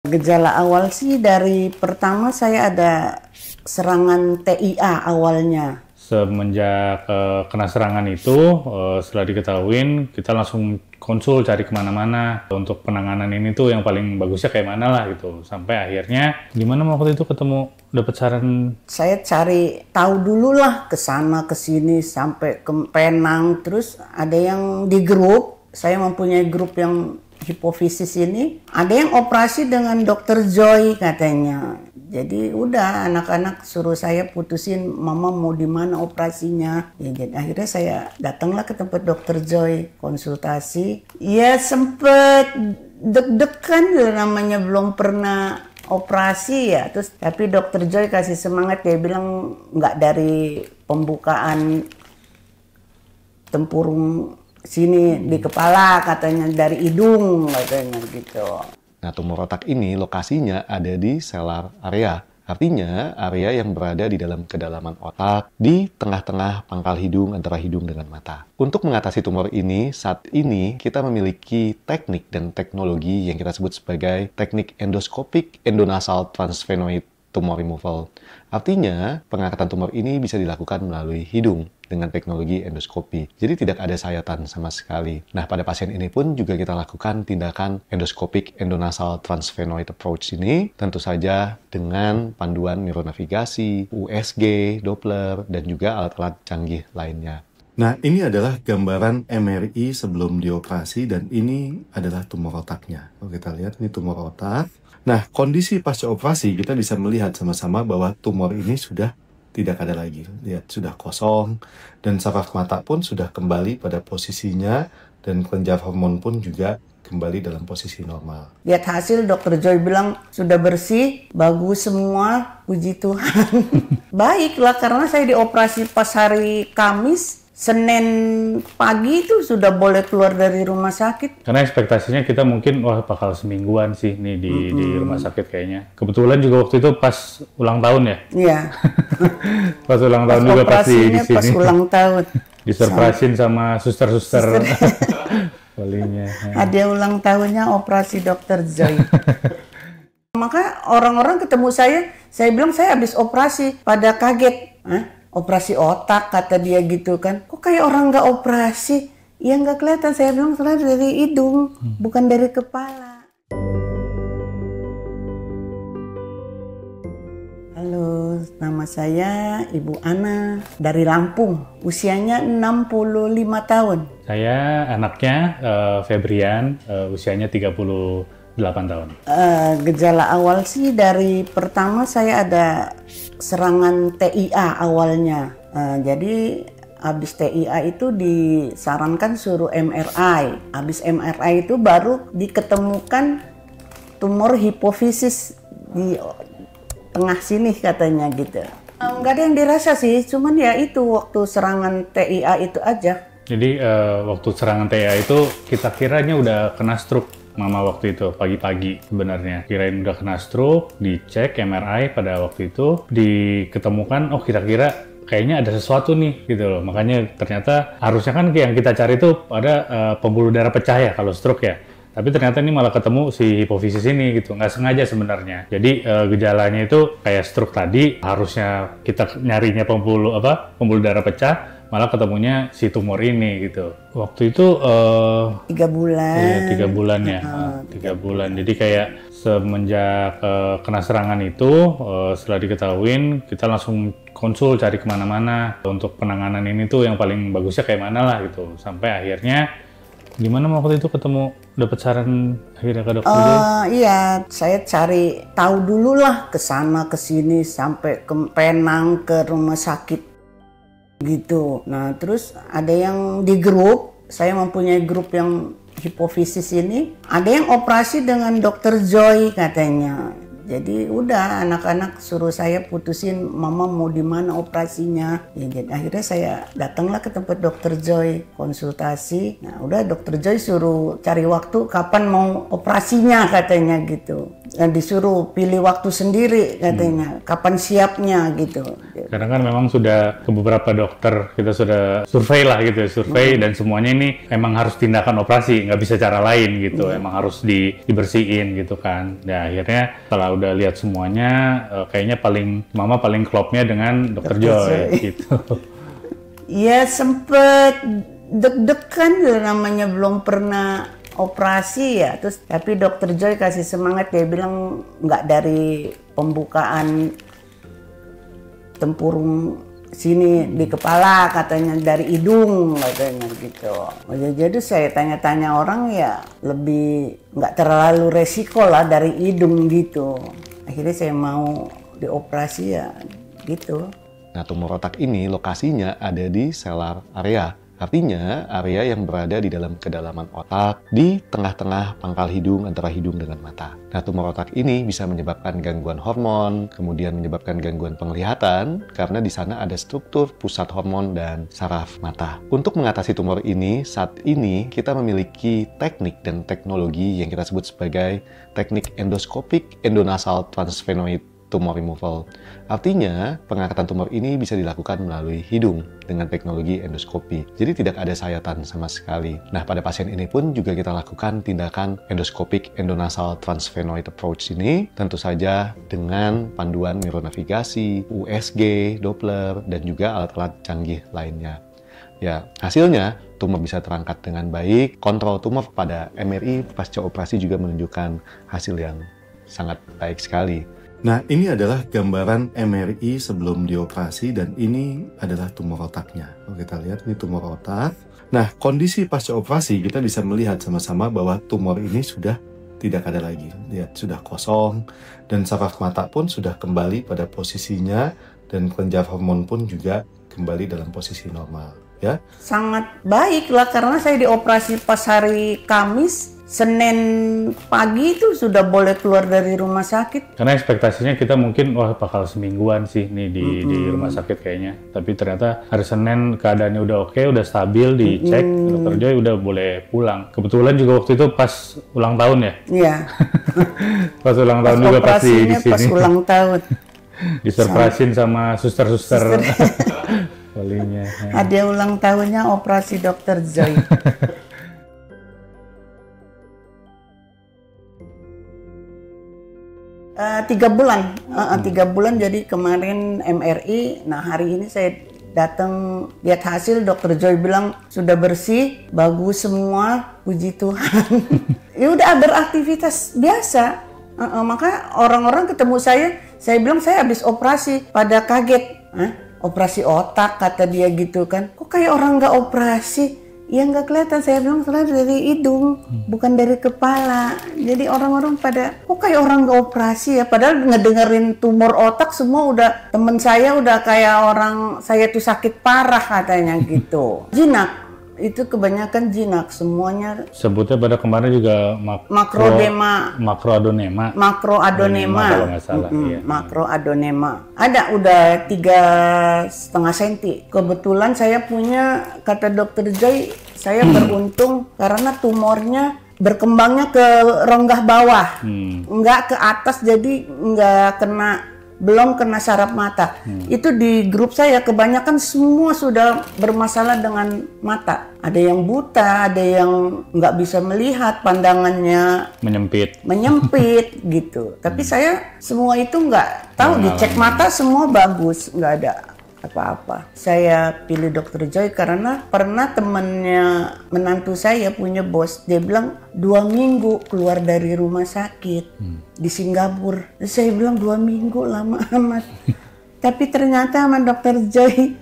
Gejala awal sih dari pertama saya ada serangan TIA awalnya. Semenjak kena serangan itu, setelah diketahuin, kita langsung konsul cari kemana-mana. Untuk penanganan ini tuh yang paling bagusnya kayak mana lah gitu. Sampai akhirnya, gimana waktu itu ketemu, dapat saran? Saya cari tahu dulu lah ke sana ke sini sampai ke Penang. Terus ada yang di grup, saya mempunyai grup yang hipofisis ini, ada yang operasi dengan Dokter Joy katanya. Jadi udah anak-anak suruh saya putusin mama mau di mana operasinya. Ya, jadi akhirnya saya datanglah ke tempat Dokter Joy konsultasi. Ya sempet deg-degan namanya belum pernah operasi ya. Terus tapi Dokter Joy kasih semangat, dia bilang nggak dari pembukaan tempurung sini di kepala, katanya dari hidung katanya gitu. Nah, tumor otak ini lokasinya ada di sellar area. Artinya, area yang berada di dalam kedalaman otak, di tengah-tengah pangkal hidung antara hidung dengan mata. Untuk mengatasi tumor ini, saat ini kita memiliki teknik dan teknologi yang kita sebut sebagai teknik endoscopic endonasal transphenoid tumor removal. Artinya, pengangkatan tumor ini bisa dilakukan melalui hidung dengan teknologi endoskopi. Jadi tidak ada sayatan sama sekali. Nah, pada pasien ini pun juga kita lakukan tindakan endoscopic endonasal transphenoid approach ini, tentu saja dengan panduan neuronavigasi, USG, Doppler, dan juga alat-alat canggih lainnya. Nah, ini adalah gambaran MRI sebelum dioperasi dan ini adalah tumor otaknya. Kalau kita lihat, ini tumor otak. Nah, kondisi pasca operasi kita bisa melihat sama-sama bahwa tumor ini sudah tidak ada lagi. Lihat, sudah kosong dan saraf mata pun sudah kembali pada posisinya dan kelenjar hormon pun juga kembali dalam posisi normal. Lihat hasil, Dokter Joy bilang sudah bersih, bagus semua, puji Tuhan. Baiklah, karena saya dioperasi pas hari Kamis, Senin pagi itu sudah boleh keluar dari rumah sakit. Karena ekspektasinya kita mungkin, wah bakal semingguan sih nih di rumah sakit kayaknya. Kebetulan juga waktu itu pas ulang tahun ya? Iya. Pas ulang tahun juga pasti di sini. Pas ulang tahun. Disurprisein sama suster-suster walinya. Ada ulang tahunnya operasi Dokter Joy. Maka orang-orang ketemu saya bilang saya habis operasi, pada kaget. Hah? Operasi otak kata dia gitu kan. Kok kayak orang nggak operasi? Ya nggak kelihatan. Saya bilang soalnya dari hidung, bukan dari kepala. Halo, nama saya Ibu Ana dari Lampung. Usianya 65 tahun. Saya anaknya Febrian, usianya 38 tahun. Gejala awal sih dari pertama saya ada serangan TIA awalnya. Jadi habis TIA itu disarankan suruh MRI. Habis MRI itu baru diketemukan tumor hipofisis di tengah sini katanya gitu. Nggak ada yang dirasa sih, cuman ya itu waktu serangan TIA itu aja. Jadi waktu serangan TIA itu kita kiranya udah kena stroke. Mama waktu itu pagi-pagi sebenarnya kirain udah kena stroke, dicek MRI pada waktu itu diketemukan, oh kira-kira kayaknya ada sesuatu nih gitu loh. Makanya ternyata harusnya kan yang kita cari itu ada pembuluh darah pecah ya kalau stroke ya. Tapi ternyata ini malah ketemu si hipofisis ini gitu, nggak sengaja sebenarnya. Jadi gejalanya itu kayak stroke tadi, harusnya kita nyarinya pembuluh darah pecah, malah ketemunya si tumor ini gitu. Waktu itu 3 bulan. Iya, 3 bulan ya. 3 bulan. Jadi kayak semenjak kena serangan itu, setelah diketahuin, kita langsung konsul cari kemana-mana. Untuk penanganan ini tuh yang paling bagusnya kayak mana lah gitu. Sampai akhirnya, gimana waktu itu ketemu, dapat saran akhirnya ke dokter? Iya, saya cari tahu dulu lah ke sana ke sini sampai ke Penang, ke rumah sakit gitu. Nah, terus ada yang di grup, saya mempunyai grup yang hipofisis ini, ada yang operasi dengan Dokter Joy katanya. Jadi udah anak-anak suruh saya putusin mama mau di mana operasinya. Ya, jadi akhirnya saya datanglah ke tempat Dokter Joy konsultasi. Nah udah Dokter Joy suruh cari waktu kapan mau operasinya katanya gitu. Dan disuruh pilih waktu sendiri katanya, kapan siapnya gitu. Karena kan memang sudah ke beberapa dokter, kita sudah survei lah gitu ya, survei dan semuanya ini emang harus tindakan operasi, nggak bisa cara lain gitu, emang harus dibersihin gitu kan. Nah akhirnya setelah udah lihat semuanya, kayaknya Mama paling klopnya dengan Dokter Joy gitu. Ya sempet deg-degan namanya belum pernah operasi ya, terus tapi Dokter Joy kasih semangat, dia bilang nggak dari pembukaan tempurung sini di kepala, katanya dari hidung katanya gitu. Jadi saya tanya-tanya orang ya lebih nggak terlalu resiko lah dari hidung gitu. Akhirnya saya mau dioperasi ya gitu. Nah, tumor otak ini lokasinya ada di selar area. Artinya, area yang berada di dalam kedalaman otak, di tengah-tengah pangkal hidung antara hidung dengan mata. Nah, tumor otak ini bisa menyebabkan gangguan hormon, kemudian menyebabkan gangguan penglihatan, karena di sana ada struktur pusat hormon dan saraf mata. Untuk mengatasi tumor ini, saat ini kita memiliki teknik dan teknologi yang kita sebut sebagai teknik endoscopic endonasal transphenoid tumor removal. Artinya, pengangkatan tumor ini bisa dilakukan melalui hidung dengan teknologi endoskopi. Jadi tidak ada sayatan sama sekali. Nah, pada pasien ini pun juga kita lakukan tindakan endoscopic endonasal transphenoid approach ini, tentu saja dengan panduan neuronavigasi, USG, Doppler, dan juga alat-alat canggih lainnya. Ya, hasilnya tumor bisa terangkat dengan baik. Kontrol tumor pada MRI pasca operasi juga menunjukkan hasil yang sangat baik sekali. Nah, ini adalah gambaran MRI sebelum dioperasi dan ini adalah tumor otaknya. Kalau kita lihat, ini tumor otak. Nah, kondisi pasca operasi kita bisa melihat sama-sama bahwa tumor ini sudah tidak ada lagi. Lihat, sudah kosong dan saraf mata pun sudah kembali pada posisinya dan kelenjar hormon pun juga kembali dalam posisi normal. Ya, sangat baik lah karena saya dioperasi pas hari Kamis. Senin pagi itu sudah boleh keluar dari rumah sakit. Karena ekspektasinya kita mungkin bakal semingguan sih nih di rumah sakit kayaknya. Tapi ternyata hari Senin keadaannya udah oke, udah stabil, dicek, Dokter Joy udah boleh pulang. Kebetulan juga waktu itu pas ulang tahun ya? Iya. Pas ulang tahun juga pas di sini. Pas ulang tahun. Disurprisein sama suster-suster. Walinya. Ada ulang tahunnya operasi Dokter Joy. 3 bulan, 3 bulan. Jadi kemarin MRI. Nah hari ini saya datang lihat hasil, Dokter Joy bilang sudah bersih, bagus semua, puji Tuhan. Ya udah beraktivitas biasa. Maka orang-orang ketemu saya bilang saya habis operasi, pada kaget. Operasi otak kata dia gitu kan. Kok kayak orang nggak operasi? Ya nggak kelihatan, saya bilang soalnya dari hidung, bukan dari kepala. Jadi orang-orang pada, kok kayak orang nggak operasi ya? Padahal ngedengerin tumor otak semua udah, temen saya udah kayak orang, saya tuh sakit parah katanya gitu. Jinak, itu kebanyakan jinak semuanya. Sebutnya pada kemarin juga makroadonema. Makroadonema kalau nggak salah. Iya. Makroadonema. Ada udah 3,5 senti. Kebetulan saya punya, kata Dokter Joy, saya beruntung karena tumornya berkembangnya ke rongga bawah, nggak ke atas, jadi nggak kena, belum kena saraf mata. Itu di grup saya kebanyakan semua sudah bermasalah dengan mata. Ada yang buta, ada yang nggak bisa melihat, pandangannya menyempit gitu. Tapi saya semua itu nggak tahu, dicek mata semua bagus, nggak ada apa-apa. Saya pilih Dokter Joy karena pernah temennya menantu saya punya bos, dia bilang 2 minggu keluar dari rumah sakit di Singapura. Saya bilang 2 minggu lama amat. Tapi ternyata sama Dokter Joy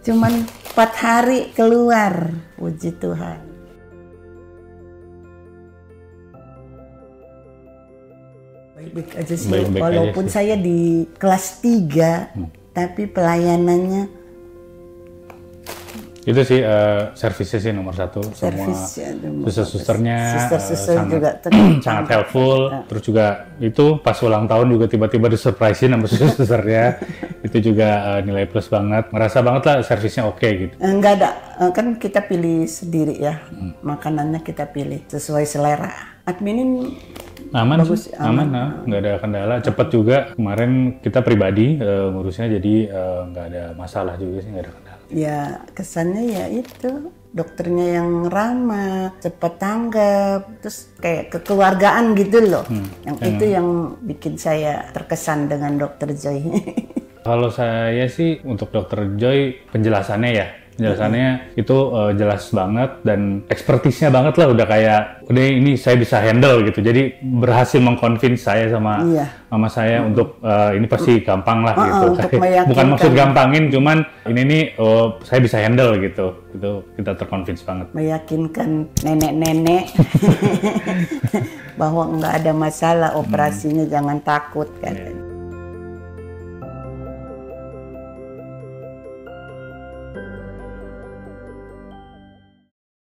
cuman 4 hari keluar. Puji Tuhan. Baik-baik aja sih, walaupun saya di kelas 3. Tapi pelayanannya itu sih servisnya sih nomor 1. Semua suster-susternya sangat helpful. Terus juga itu pas ulang tahun juga tiba-tiba disurprisein sama susternya. Itu juga nilai plus banget. Merasa banget lah servisnya oke gitu. Enggak ada, kan kita pilih sendiri ya. Makanannya kita pilih sesuai selera. Adminin Aman Bagus, sih, aman, nggak ada kendala. Cepet juga. Kemarin kita pribadi ngurusnya, jadi nggak ada masalah juga sih, nggak ada kendala. Ya kesannya ya itu dokternya yang ramah, cepat tanggap, terus kayak kekeluargaan gitu loh. Yang itu yang bikin saya terkesan dengan Dokter Joy. Kalau saya sih untuk Dokter Joy penjelasannya ya. Penjelasannya itu jelas banget dan ekspertisnya banget lah, udah kayak udah ini saya bisa handle gitu. Jadi berhasil mengconvince saya sama mama saya untuk ini pasti gampang lah gitu. Bukan maksud gampangin, cuman ini nih saya bisa handle gitu. Itu kita terconvince banget. Meyakinkan nenek-nenek bahwa nggak ada masalah operasinya, jangan takut kan.